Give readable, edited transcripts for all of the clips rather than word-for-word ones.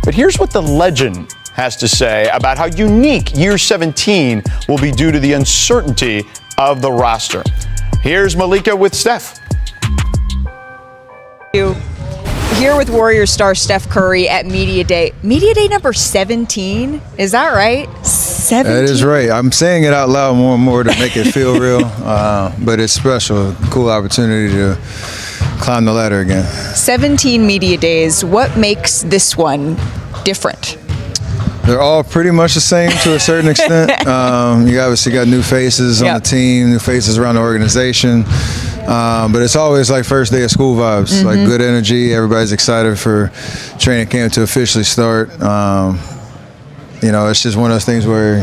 But here's what the legend has to say about how unique year 17 will be due to the uncertainty of the roster. Here's Malika with Steph. Here with Warriors star Steph Curry at Media Day. Media Day number 17? Is that right? 17? That is right. I'm saying it out loud more and more to make it feel real, but it's special. Cool opportunity to climb the ladder again. 17 Media Days. What makes this one different? They're all pretty much the same to a certain extent. You obviously got new faces on the team, new faces around the organization. But it's always like first day of school vibes, like good energy. Everybody's excited for training camp to officially start. You know, it's just one of those things where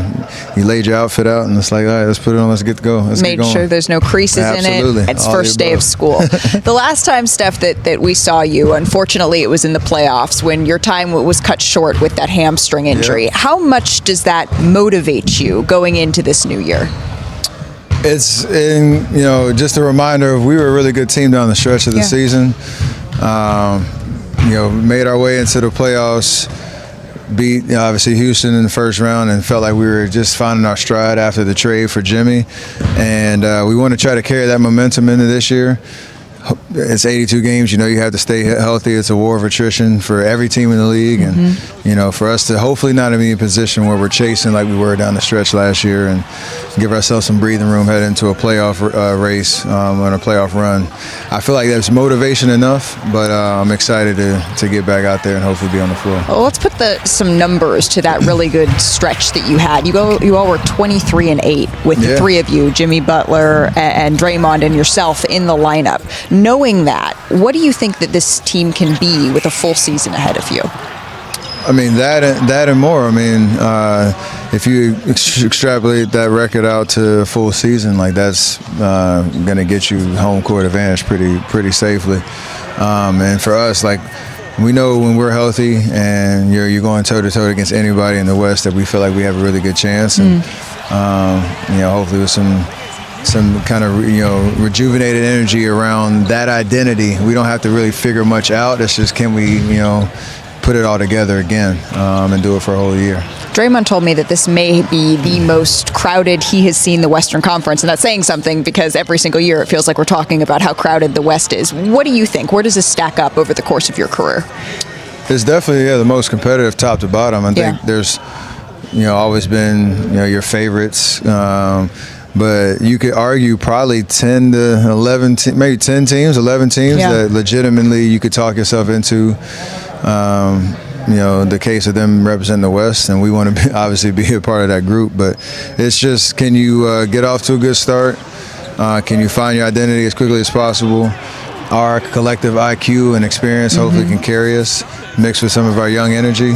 you laid your outfit out and it's like, all right, let's put it on, let's get to go. Let's Made get going. sure there's no creases in it. It's first day of school. The last time, Steph, that we saw you, unfortunately, it was in the playoffs when your time was cut short with that hamstring injury. Yep. How much does that motivate you going into this new year? It's, you know, just a reminder of we were a really good team down the stretch of the season. You know, made our way into the playoffs, beat obviously Houston in the first round, and felt like we were just finding our stride after the trade for Jimmy. And we want to try to carry that momentum into this year. It's 82 games. You know, you have to stay healthy. It's a war of attrition for every team in the league. And, you know, for us to hopefully not be in a position where we're chasing like we were down the stretch last year and give ourselves some breathing room heading into a playoff race on a playoff run. I feel like that's motivation enough, but I'm excited to get back out there and hopefully be on the floor. Well, let's put some numbers to that really good stretch that you had. You all were 23-8 with the three of you, Jimmy Butler and Draymond and yourself in the lineup. Knowing that, what do you think that this team can be with a full season ahead of you? I mean, that and more. I mean, if you extrapolate that record out to a full season, like that's going to get you home court advantage pretty safely. And for us, like, we know when we're healthy and you're going toe-to-toe against anybody in the West that we feel like we have a really good chance. And, you know, hopefully with some kind of, you know, rejuvenated energy around that identity. We don't have to really figure much out. It's just, can we, you know, put it all together again and do it for a whole year. Draymond told me that this may be the most crowded he has seen the Western Conference, and that's saying something because every single year it feels like we're talking about how crowded the West is. What do you think? Where does this stack up over the course of your career? It's definitely the most competitive top to bottom. I think there's, you know, always been, you know, your favorites. But you could argue probably 10 to 11, maybe 10 teams, 11 teams that legitimately you could talk yourself into, you know, the case of them representing the West. And we want to obviously be a part of that group. But it's just, can you get off to a good start? Can you find your identity as quickly as possible? Our collective IQ and experience hopefully can carry us, mixed with some of our young energy.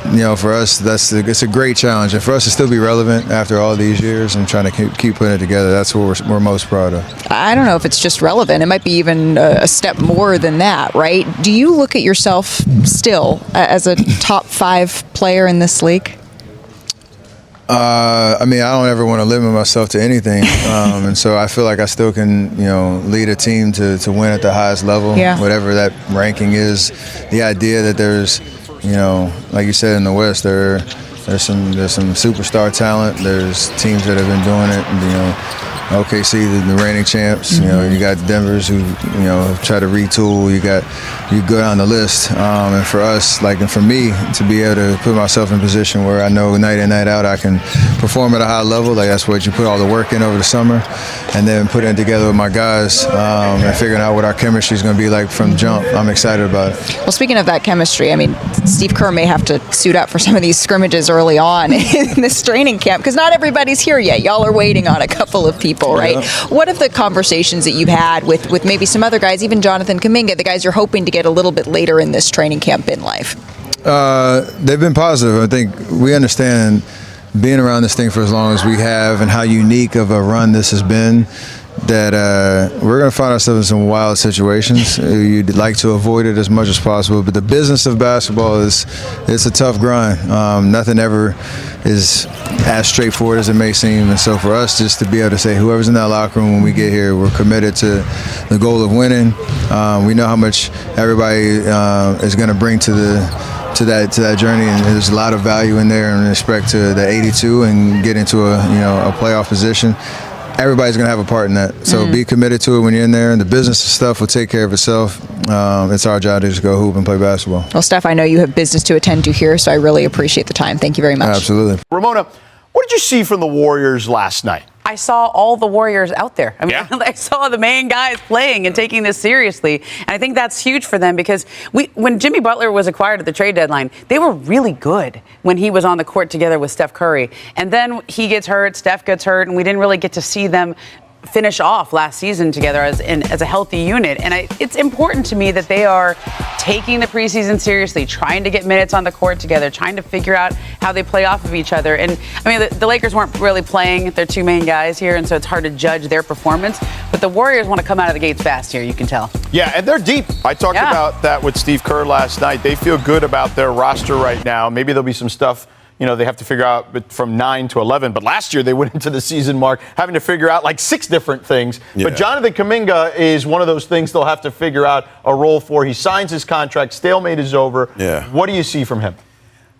You know, for us, it's a great challenge, and for us to still be relevant after all these years and trying to keep putting it together, that's what we're most proud of. I don't know if it's just relevant. It might be even a step more than that, right? Do you look at yourself still as a top 5 player in this league? I mean, I don't ever want to limit myself to anything, and so I feel like I still can, you know, lead a team to win at the highest level, whatever that ranking is. The idea that there's, you know, like you said in the West, there's some superstar talent. There's teams that have been doing it. You know, OKC, the reigning champs. You know, you got Denver's who, you know, try to retool. You go down the list. And for us, like, and for me, to be able to put myself in a position where I know night in, night out I can perform at a high level. Like, that's what you put all the work in over the summer, and then putting it together with my guys and figuring out what our chemistry is going to be like from the jump. I'm excited about it. Well, speaking of that chemistry, I mean, Steve Kerr may have to suit up for some of these scrimmages early on in this training camp because not everybody's here yet. Y'all are waiting on a couple of people, right? What have the conversations that you've had with maybe some other guys, even Jonathan Kuminga, the guys you're hoping to get a little bit later in this training camp been like? They've been positive. I think we understand being around this thing for as long as we have and how unique of a run this has been. that we're going to find ourselves in some wild situations. You'd like to avoid it as much as possible, but the business of basketball it's a tough grind. Nothing ever is as straightforward as it may seem, and so for us just to be able to say whoever's in that locker room when we get here, we're committed to the goal of winning. We know how much everybody is going to bring to that journey, and there's a lot of value in there in respect to the 82 and get into a playoff position. Everybody's going to have a part in that. So be committed to it when you're in there, and the business stuff will take care of itself. It's our job to just go hoop and play basketball. Well, Steph, I know you have business to attend to here, so I really appreciate the time. Thank you very much. Absolutely. Ramona, what did you see from the Warriors last night? I saw all the Warriors out there. I mean, yeah. I saw the main guys playing and taking this seriously. And I think that's huge for them because when Jimmy Butler was acquired at the trade deadline, they were really good when he was on the court together with Steph Curry. And then he gets hurt, Steph gets hurt, and we didn't really get to see them finish off last season together as a healthy unit. And it's important to me that they are taking the preseason seriously, trying to get minutes on the court together, trying to figure out how they play off of each other. And I mean, the Lakers weren't really playing their two main guys here, and so it's hard to judge their performance. But the Warriors want to come out of the gates fast here, you can tell. Yeah, and they're deep. I talked about that with Steve Kerr last night. They feel good about their roster right now. Maybe there'll be some stuff they have to figure out from 9 to 11. But last year they went into the season, Mark, having to figure out like 6 different things. Yeah. But Jonathan Kuminga is one of those things they'll have to figure out a role for. He signs his contract. Stalemate is over. Yeah. What do you see from him?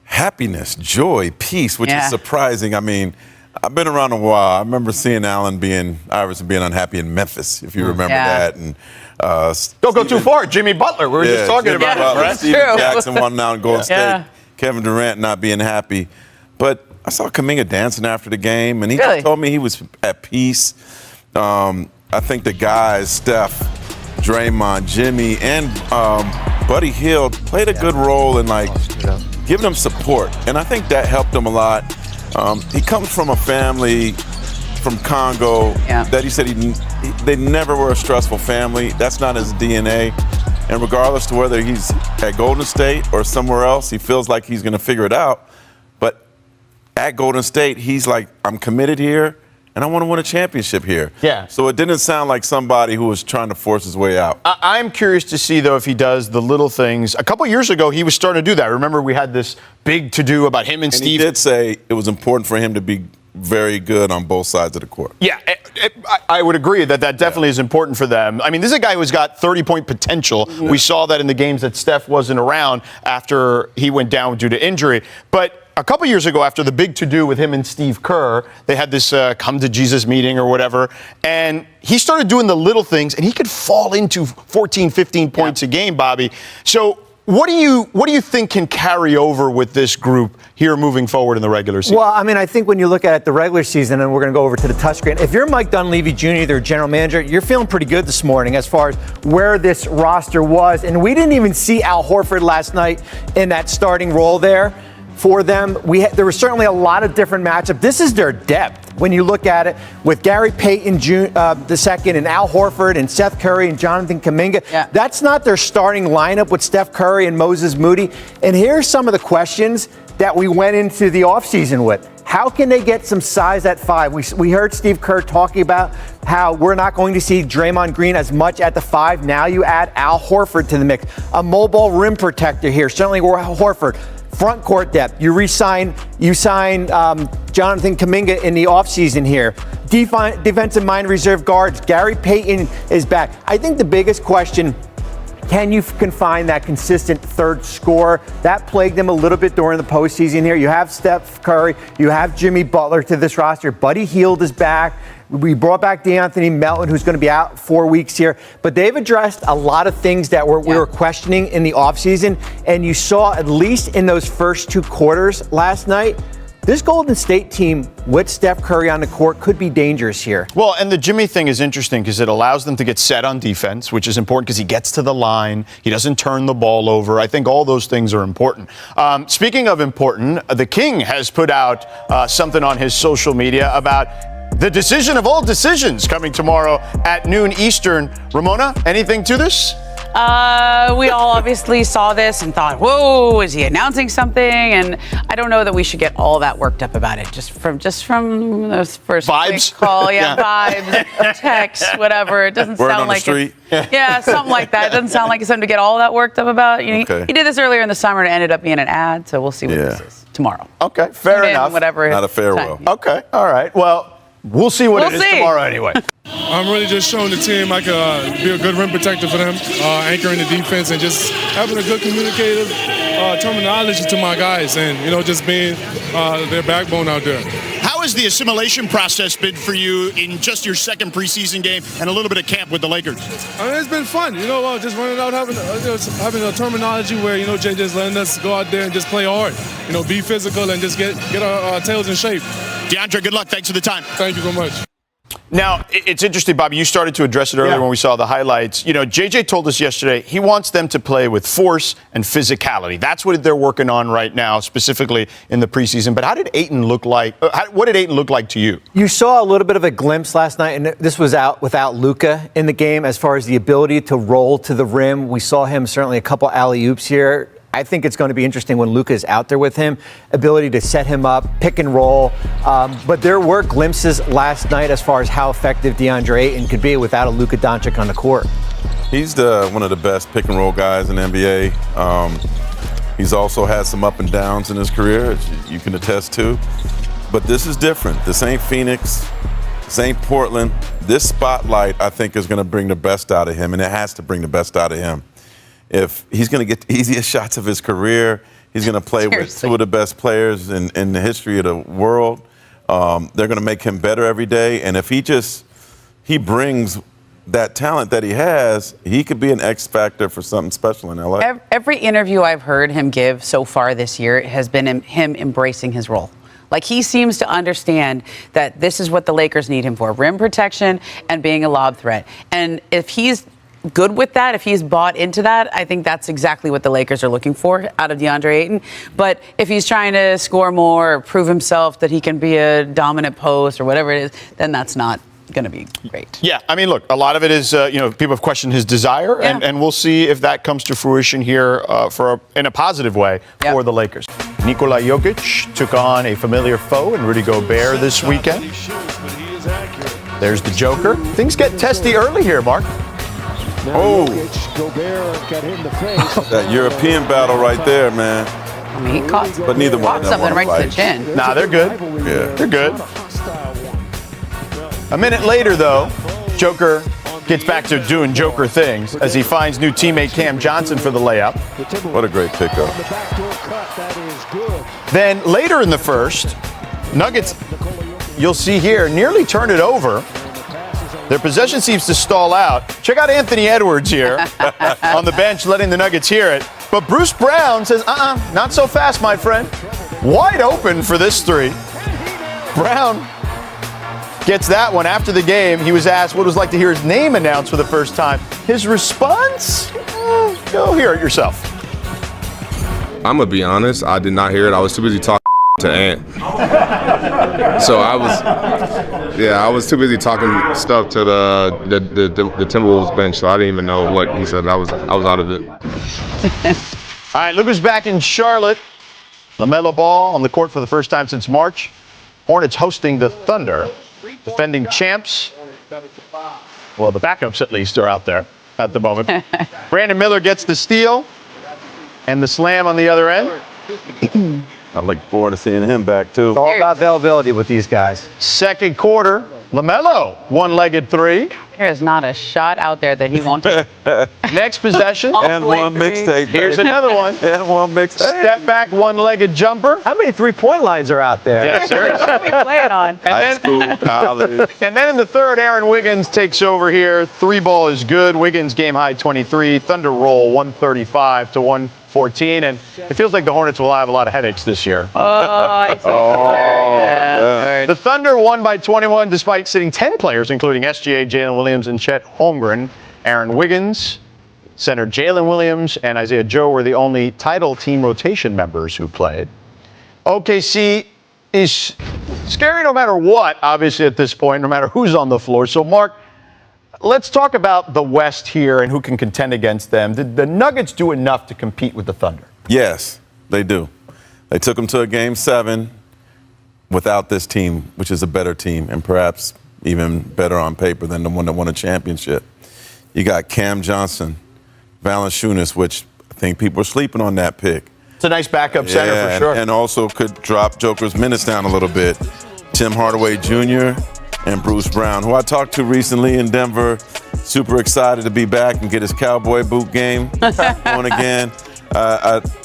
Happiness, joy, peace, which is surprising. I mean, I've been around a while. I remember seeing Iverson being unhappy in Memphis, if you remember that. And don't go too far. Jimmy Butler. We were just talking about him, right? Steven Jackson won now in Golden State. Kevin Durant not being happy. But I saw Kuminga dancing after the game, and he just told me he was at peace. I think the guys, Steph, Draymond, Jimmy, and Buddy Hield played a good role in giving them support. And I think that helped him a lot. He comes from a family from Congo that he said they never were a stressful family. That's not his DNA. And regardless to whether he's at Golden State or somewhere else, he feels like he's going to figure it out. But at Golden State, he's like, I'm committed here, and I want to win a championship here. Yeah. So it didn't sound like somebody who was trying to force his way out. I'm curious to see, though, if he does the little things. A couple years ago, he was starting to do that. Remember, we had this big to-do about him and Steve. He did say it was important for him to be very good on both sides of the court. Yeah, I would agree that definitely is important for them. I mean, this is a guy who's got 30-point potential. Yeah. We saw that in the games that Steph wasn't around after he went down due to injury. But a couple years ago, after the big to-do with him and Steve Kerr, they had this come to Jesus meeting or whatever, and he started doing the little things, and he could fall into 14, 15 points a game, Bobby. So what do you think can carry over with this group here moving forward in the regular season? Well, I mean, I think when you look at the regular season, and we're going to go over to the touchscreen, if you're Mike Dunleavy Jr., their general manager, you're feeling pretty good this morning as far as where this roster was. And we didn't even see Al Horford last night in that starting role there for them. There was certainly a lot of different matchups. This is their depth when you look at it with Gary Payton the second and Al Horford and Seth Curry and Jonathan Kuminga. Yeah. That's not their starting lineup with Steph Curry and Moses Moody. And here's some of the questions that we went into the offseason with. How can they get some size at 5? We heard Steve Kerr talking about how we're not going to see Draymond Green as much at the 5. Now you add Al Horford to the mix. A mobile rim protector here. Certainly Horford. Front court depth. You sign Jonathan Kuminga in the offseason here. Defensive mind reserve guards. Gary Payton is back. I think the biggest question, can you confine that consistent third scorer? That plagued them a little bit during the postseason here. You have Steph Curry. You have Jimmy Butler to this roster. Buddy Hield is back. We brought back DeAnthony Melton, who's going to be out 4 weeks here. But they've addressed a lot of things that we were questioning in the offseason. And you saw, at least in those first 2 quarters last night, this Golden State team with Steph Curry on the court could be dangerous here. Well, and the Jimmy thing is interesting because it allows them to get set on defense, which is important because he gets to the line. He doesn't turn the ball over. I think all those things are important. Speaking of important, the King has put out something on his social media about the decision of all decisions coming tomorrow at noon Eastern. Ramona, anything to this? We all obviously saw this and thought, whoa, is he announcing something? And I don't know that we should get all that worked up about it. Just from those first Vibes? call, vibes, text, whatever. It doesn't Word sound on the like street? Yeah, something like that. It doesn't sound like it's something to get all that worked up about. You know, Okay. he did this earlier in the summer and it ended up being an ad, so we'll see what this is tomorrow. Okay, fair Tune in, enough. whatever. Not a farewell. time. Okay, all right. Well, we'll see what We'll it is see. tomorrow anyway. I'm really just showing the team I can be a good rim protector for them, anchoring the defense, and just having a good communicative terminology to my guys, and just being their backbone out there. How has the assimilation process been for you in just your second preseason game and a little bit of camp with the Lakers? It's been fun, just running out, having a terminology where JJ's letting us go out there and just play hard, be physical and just get our tails in shape. DeAndre, good luck. Thanks for the time. Thank you so much. Now, it's interesting, Bobby. You started to address it earlier when we saw the highlights. JJ told us yesterday he wants them to play with force and physicality. That's what they're working on right now, specifically in the preseason. But how did Ayton look like? What did Ayton look like to you? You saw a little bit of a glimpse last night, and this was out without Luka in the game as far as the ability to roll to the rim. We saw him certainly a couple alley-oops here. I think it's going to be interesting when Luka is out there with him, ability to set him up, pick and roll. But there were glimpses last night as far as how effective DeAndre Ayton could be without a Luka Doncic on the court. He's one of the best pick and roll guys in the NBA. He's also had some up and downs in his career, as you can attest to. But this is different. This ain't Phoenix. This ain't Portland. This spotlight, I think, is going to bring the best out of him, and it has to bring the best out of him. If he's going to get the easiest shots of his career, he's going to play with two of the best players in the history of the world. They're going to make him better every day. And if he brings that talent that he has, he could be an X factor for something special in LA. Every interview I've heard him give so far this year has been him embracing his role. Like, he seems to understand that this is what the Lakers need him for, rim protection and being a lob threat. And if he's good with that, if he's bought into that, I think that's exactly what the Lakers are looking for out of DeAndre Ayton. But if he's trying to score more or prove himself that he can be a dominant post or whatever it is, then that's not going to be great. Yeah, I mean, look, a lot of it is, people have questioned his desire, and we'll see if that comes to fruition here in a positive way for the Lakers. Nikola Jokic took on a familiar foe in Rudy Gobert this weekend. There's the Joker. Things get testy early here, Mark. Oh, that European battle right there, man. I mean, he caught, But neither one of them something wanna right to the fight. chin. Nah, they're good. Yeah. They're good. A minute later, though, Joker gets back to doing Joker things as he finds new teammate Cam Johnson for the layup. What a great pickup. Then later in the first, Nuggets, you'll see here, nearly turn it over. Their possession seems to stall out. Check out Anthony Edwards here on the bench letting the Nuggets hear it. But Bruce Brown says, not so fast, my friend. Wide open for this three. Brown gets that one after the game. He was asked what it was like to hear his name announced for the first time. His response? Go hear it yourself. I'm going to be honest, I did not hear it. I was too busy talking to Ant. So I was too busy talking stuff to the Timberwolves bench, so I didn't even know what he said. I was out of it. All right, look who's back in Charlotte. LaMelo Ball on the court for the first time since March. Hornets hosting the Thunder. Defending champs. Well, the backups at least are out there at the moment. Brandon Miller gets the steal and the slam on the other end. I look forward to seeing him back, too. It's all about availability with these guys. Second quarter, LaMelo, one-legged three. There is not a shot out there that he won't take. Next possession. And one mixtape. Here's another one. And one mixtape. Step back, one-legged jumper. How many three-point lines are out there? Yes, sir. We play it on. High school, college. And then in the third, Aaron Wiggins takes over here. Three ball is good. Wiggins game high 23. Thunder roll 135 to 114. And it feels like the Hornets will have a lot of headaches this year. The Thunder won by 21 despite sitting 10 players, including SGA, Jalen Williams, and Chet Holmgren. Aaron Wiggins, center Jalen Williams, and Isaiah Joe were the only title team rotation members who played. OKC is scary no matter what, obviously, at this point, no matter who's on the floor. So, Mark, Let's talk about the West here and who can contend against them. Did the Nuggets do enough to compete with the Thunder? Yes, they do. They took them to a Game 7 without this team, which is a better team and perhaps even better on paper than the one that won a championship. You got Cam Johnson, Valanciunas, which I think people are sleeping on that pick. It's a nice backup center for sure. And also could drop Joker's minutes down a little bit. Tim Hardaway Jr. and Bruce Brown, who I talked to recently in Denver, super excited to be back and get his cowboy boot game going again.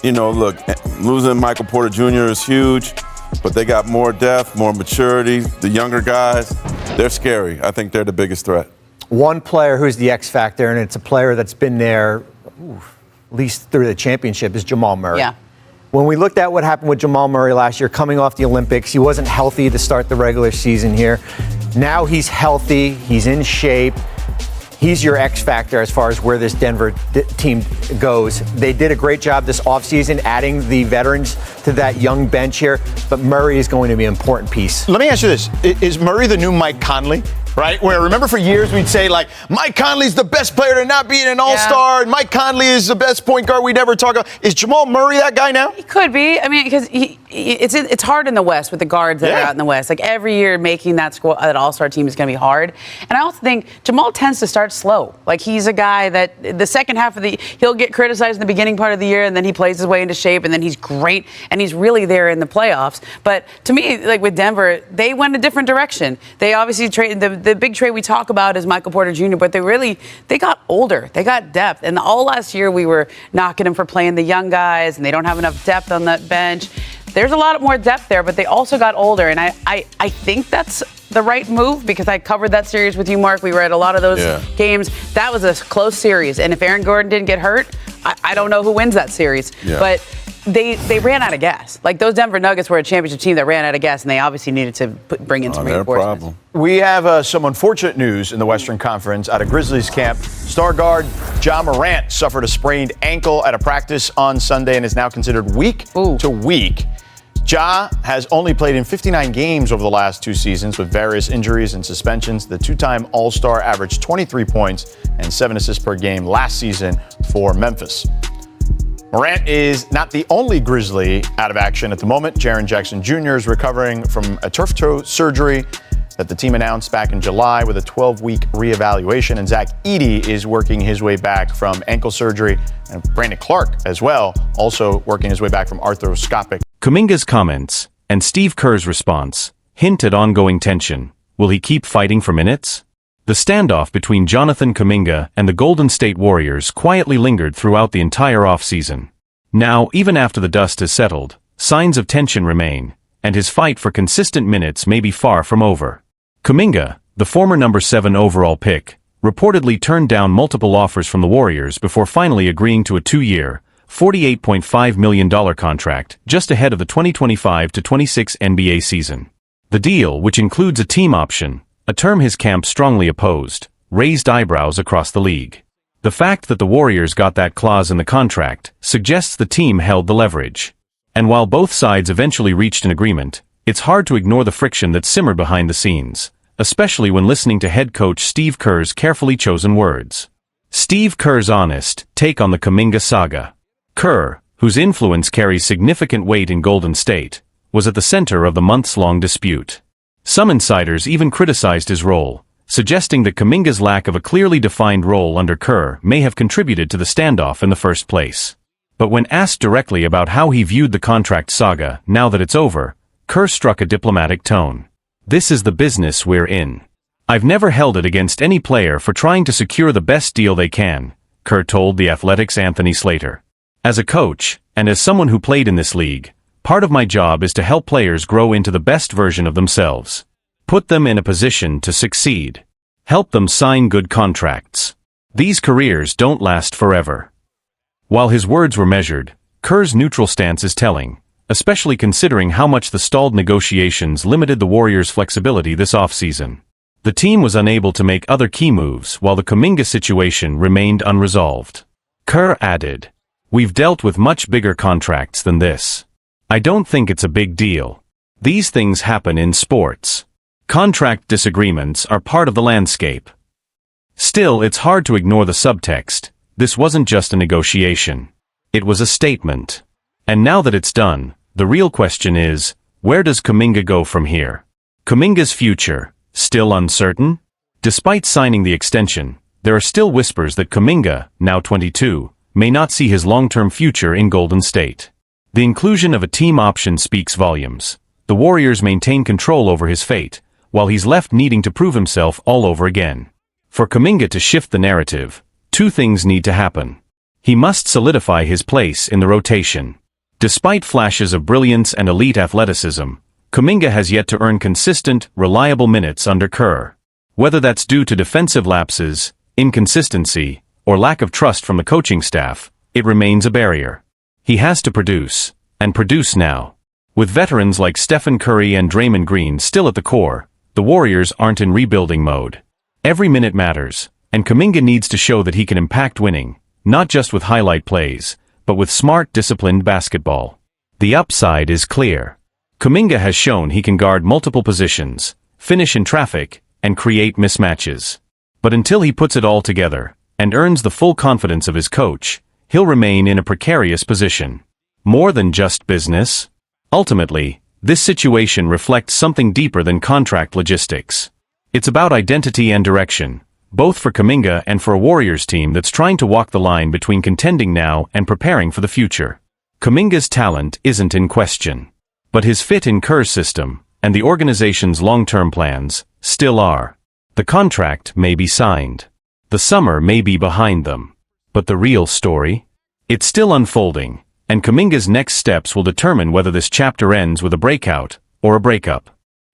Look, losing Michael Porter Jr. is huge, but they got more depth, more maturity. The younger guys, they're scary. I think they're the biggest threat. One player who's the X factor, and it's a player that's been there at least through the championship, is Jamal Murray. Yeah. When we looked at what happened with Jamal Murray last year, coming off the Olympics, he wasn't healthy to start the regular season here. Now he's healthy, he's in shape. He's your X factor as far as where this Denver team goes. They did a great job this offseason adding the veterans to that young bench here, but Murray is going to be an important piece. Let me ask you this. Is Murray the new Mike Conley? Right? Where remember for years we'd say like Mike Conley's the best player to not be an all-star, and Mike Conley is the best point guard we never talk about. Is Jamal Murray that guy now? He could be. I mean, because it's hard in the West with the guards that are out in the West. Like every year, making that all-star team is going to be hard. And I also think Jamal tends to start slow. Like he's a guy that the second half of he'll get criticized in the beginning part of the year, and then he plays his way into shape, and then he's great, and he's really there in the playoffs. But to me, like with Denver, they went a different direction. They obviously traded the big trade we talk about is Michael Porter Jr., but they got older. They got depth. And all last year we were knocking them for playing the young guys, and they don't have enough depth on that bench. There's a lot more depth there, but they also got older. And I think that's the right move because I covered that series with you, Mark. We were at a lot of those games. That was a close series. And if Aaron Gordon didn't get hurt, I don't know who wins that series. Yeah. But they ran out of gas. Like those Denver Nuggets were a championship team that ran out of gas, and they obviously needed to bring in some reinforcements. We have some unfortunate news in the Western Conference out of Grizzlies camp. Star guard Ja Morant suffered a sprained ankle at a practice on Sunday and is now considered week to week. Ja has only played in 59 games over the last 2 seasons with various injuries and suspensions. The two-time All-Star averaged 23 points and 7 assists per game last season for Memphis. Morant is not the only Grizzly out of action at the moment. Jaren Jackson Jr. is recovering from a turf toe surgery that the team announced back in July with a 12-week reevaluation. And Zach Edey is working his way back from ankle surgery. And Brandon Clark as well, also working his way back from arthroscopic. Kuminga's comments and Steve Kerr's response hint at ongoing tension. Will he keep fighting for minutes? The standoff between Jonathan Kuminga and the Golden State Warriors quietly lingered throughout the entire offseason. Now, even after the dust has settled, signs of tension remain, and his fight for consistent minutes may be far from over. Kuminga, the former number 7 overall pick, reportedly turned down multiple offers from the Warriors before finally agreeing to a 2-year, $48.5 million contract just ahead of the 2025-26 NBA season. The deal, which includes a team option, a term his camp strongly opposed, raised eyebrows across the league. The fact that the Warriors got that clause in the contract suggests the team held the leverage. And while both sides eventually reached an agreement, it's hard to ignore the friction that simmered behind the scenes, especially when listening to head coach Steve Kerr's carefully chosen words. Steve Kerr's honest take on the Kuminga saga. Kerr, whose influence carries significant weight in Golden State, was at the center of the months-long dispute. Some insiders even criticized his role, suggesting that Kuminga's lack of a clearly defined role under Kerr may have contributed to the standoff in the first place. But when asked directly about how he viewed the contract saga now that it's over, Kerr struck a diplomatic tone. "This is the business we're in. I've never held it against any player for trying to secure the best deal they can," Kerr told The Athletic's Anthony Slater. "As a coach, and as someone who played in this league, part of my job is to help players grow into the best version of themselves. Put them in a position to succeed. Help them sign good contracts. These careers don't last forever." While his words were measured, Kerr's neutral stance is telling, especially considering how much the stalled negotiations limited the Warriors' flexibility this offseason. The team was unable to make other key moves while the Kuminga situation remained unresolved. Kerr added, "We've dealt with much bigger contracts than this. I don't think it's a big deal. These things happen in sports. Contract disagreements are part of the landscape." Still, it's hard to ignore the subtext. This wasn't just a negotiation. It was a statement. And now that it's done, the real question is, where does Kuminga go from here? Kuminga's future, still uncertain? Despite signing the extension, there are still whispers that Kuminga, now 22, may not see his long-term future in Golden State. The inclusion of a team option speaks volumes. The Warriors maintain control over his fate, while he's left needing to prove himself all over again. For Kuminga to shift the narrative, two things need to happen. He must solidify his place in the rotation. Despite flashes of brilliance and elite athleticism, Kuminga has yet to earn consistent, reliable minutes under Kerr. Whether that's due to defensive lapses, inconsistency, or lack of trust from the coaching staff, it remains a barrier. He has to produce, and produce now. With veterans like Steph Curry and Draymond Green still at the core, the Warriors aren't in rebuilding mode. Every minute matters, and Kuminga needs to show that he can impact winning, not just with highlight plays, but with smart, disciplined basketball. The upside is clear. Kuminga has shown he can guard multiple positions, finish in traffic, and create mismatches. But until he puts it all together, and earns the full confidence of his coach, he'll remain in a precarious position. More than just business. Ultimately, this situation reflects something deeper than contract logistics. It's about identity and direction, both for Kuminga and for a Warriors team that's trying to walk the line between contending now and preparing for the future. Kuminga's talent isn't in question, but his fit in Kerr's system, and the organization's long-term plans, still are. The contract may be signed. The summer may be behind them. But the real story? It's still unfolding, and Kuminga's next steps will determine whether this chapter ends with a breakout or a breakup.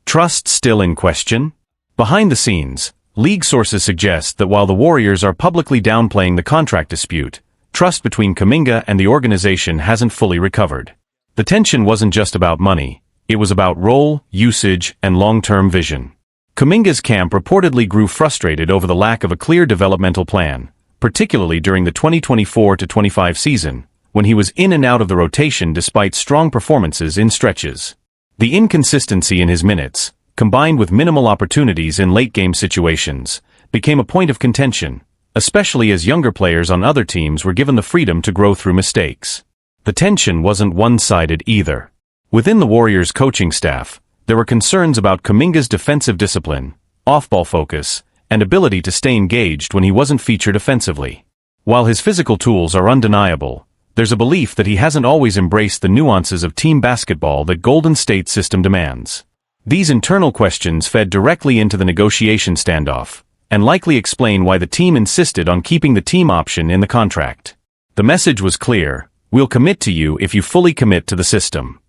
Trust still in question? Behind the scenes, league sources suggest that while the Warriors are publicly downplaying the contract dispute, trust between Kuminga and the organization hasn't fully recovered. The tension wasn't just about money, it was about role, usage, and long-term vision. Kuminga's camp reportedly grew frustrated over the lack of a clear developmental plan, particularly during the 2024-25 season, when he was in and out of the rotation despite strong performances in stretches. The inconsistency in his minutes, combined with minimal opportunities in late-game situations, became a point of contention, especially as younger players on other teams were given the freedom to grow through mistakes. The tension wasn't one-sided either. Within the Warriors' coaching staff, there were concerns about Kuminga's defensive discipline, off-ball focus, and ability to stay engaged when he wasn't featured offensively. While his physical tools are undeniable, there's a belief that he hasn't always embraced the nuances of team basketball that Golden State's system demands. These internal questions fed directly into the negotiation standoff, and likely explain why the team insisted on keeping the team option in the contract. The message was clear: we'll commit to you if you fully commit to the system.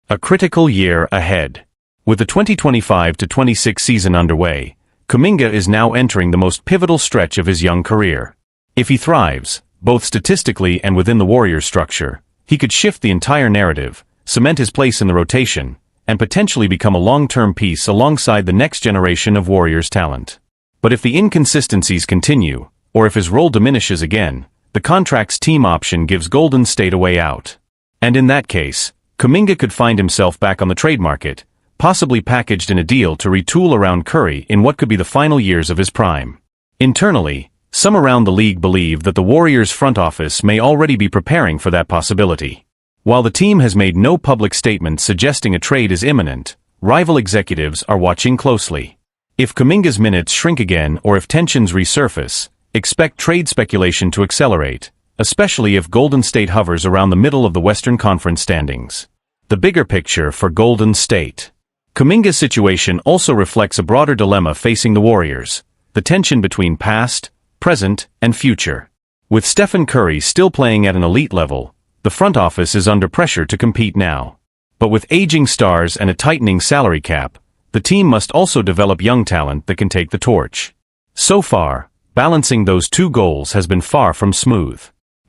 A critical year ahead. With the 2025-26 season underway, Kuminga is now entering the most pivotal stretch of his young career. If he thrives, both statistically and within the Warriors structure, he could shift the entire narrative, cement his place in the rotation, and potentially become a long-term piece alongside the next generation of Warriors talent. But if the inconsistencies continue, or if his role diminishes again, the contract's team option gives Golden State a way out. And in that case, Kuminga could find himself back on the trade market, possibly packaged in a deal to retool around Curry in what could be the final years of his prime. Internally, some around the league believe that the Warriors' front office may already be preparing for that possibility. While the team has made no public statements suggesting a trade is imminent, rival executives are watching closely. If Kuminga's minutes shrink again or if tensions resurface, expect trade speculation to accelerate, especially if Golden State hovers around the middle of the Western Conference standings. The bigger picture for Golden State. Kuminga's situation also reflects a broader dilemma facing the Warriors: the tension between past, present, and future. With Steph Curry still playing at an elite level, the front office is under pressure to compete now. But with aging stars and a tightening salary cap, the team must also develop young talent that can take the torch. So far, balancing those two goals has been far from smooth.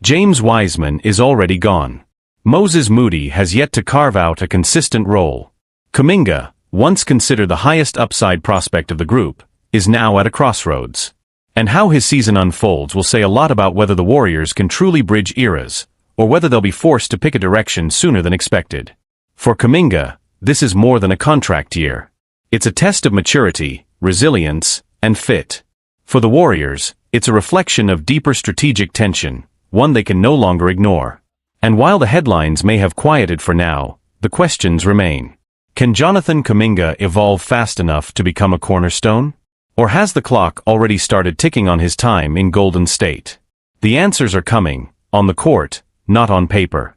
James Wiseman is already gone. Moses Moody has yet to carve out a consistent role. Kuminga, once considered the highest upside prospect of the group, is now at a crossroads. And how his season unfolds will say a lot about whether the Warriors can truly bridge eras, or whether they'll be forced to pick a direction sooner than expected. For Kuminga, this is more than a contract year. It's a test of maturity, resilience, and fit. For the Warriors, it's a reflection of deeper strategic tension, one they can no longer ignore. And while the headlines may have quieted for now, the questions remain. Can Jonathan Kuminga evolve fast enough to become a cornerstone? Or has the clock already started ticking on his time in Golden State? The answers are coming, on the court, not on paper.